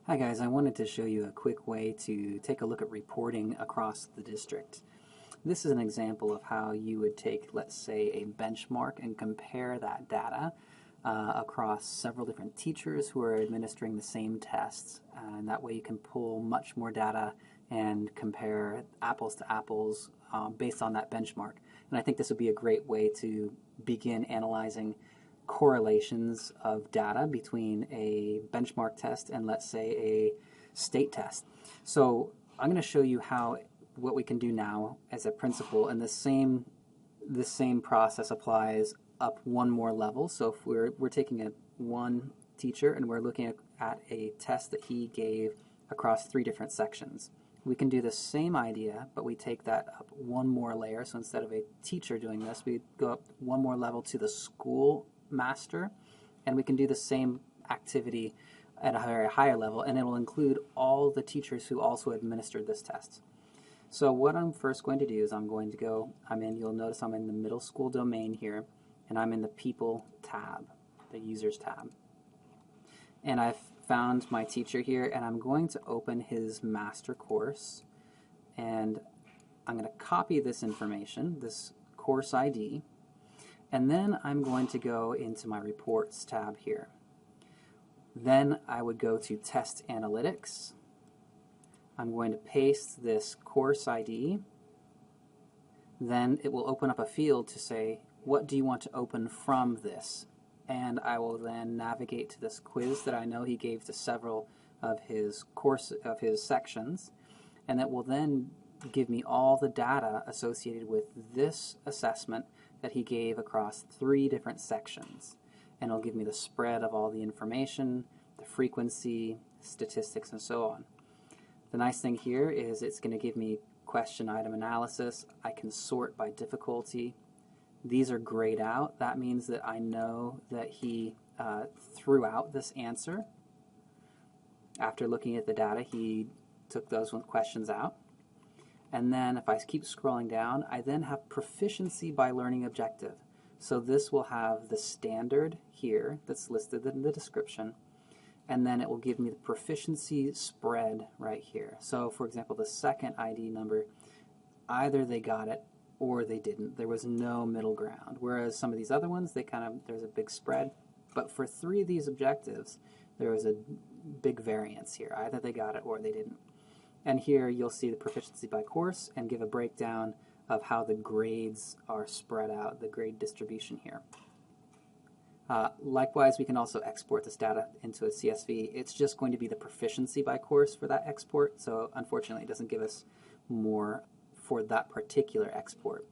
Hi guys, I wanted to show you a quick way to take a look at reporting across the district. This is an example of how you would take, let's say, a benchmark and compare that data across several different teachers who are administering the same tests. And that way you can pull much more data and compare apples to apples based on that benchmark. And I think this would be a great way to begin analyzing correlations of data between a benchmark test and, let's say, a state test. So I'm going to show you what we can do now as a principal, and this same process applies up one more level. So if we're taking one teacher and we're looking at a test that he gave across 3 different sections, we can do the same idea, but we take that up one more layer. So instead of a teacher doing this, we go up one more level to the school master, and we can do the same activity at a very higher level, and it will include all the teachers who also administered this test. So what I'm first going to do is you'll notice I'm in the middle school domain here, and I'm in the people tab, the users tab. And I've found my teacher here, and I'm going to open his master course, and I'm going to copy this information, this course ID, and then I'm going to go into my reports tab here. Then I would go to test analytics. I'm going to paste this course ID. Then it will open up a field to say, what do you want to open from this? And I will then navigate to this quiz that I know he gave to several of his sections, and that will then give me all the data associated with this assessment that he gave across 3 different sections. And it'll give me the spread of all the information, the frequency, statistics, and so on. The nice thing here is it's going to give me question item analysis. I can sort by difficulty. These are grayed out. That means that I know that he threw out this answer. After looking at the data, he took those questions out. And then if I keep scrolling down, I then have proficiency by learning objective. So this will have the standard here that's listed in the description, and then it will give me the proficiency spread right here. So for example, the second ID number, either they got it or they didn't. There was no middle ground. Whereas some of these other ones, there's a big spread. But for 3 of these objectives, there was a big variance here. Either they got it or they didn't. And here you'll see the proficiency by course and give a breakdown of how the grades are spread out, the grade distribution here. Likewise, we can also export this data into a CSV. It's just going to be the proficiency by course for that export, so unfortunately it doesn't give us more for that particular export.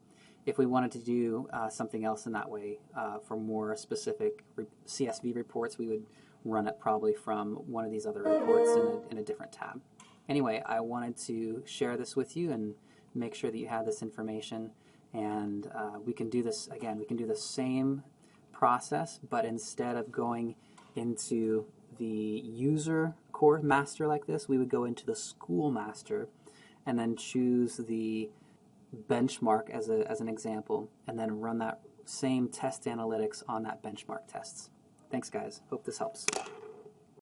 If we wanted to do something else in that way for more specific CSV reports, we would run it probably from one of these other reports in a different tab. Anyway, I wanted to share this with you and make sure that you have this information, and we can do this again. We can do the same process, but instead of going into the user core master like this, we would go into the school master and then choose the benchmark as an example, and then run that same test analytics on that benchmark tests. Thanks guys, hope this helps.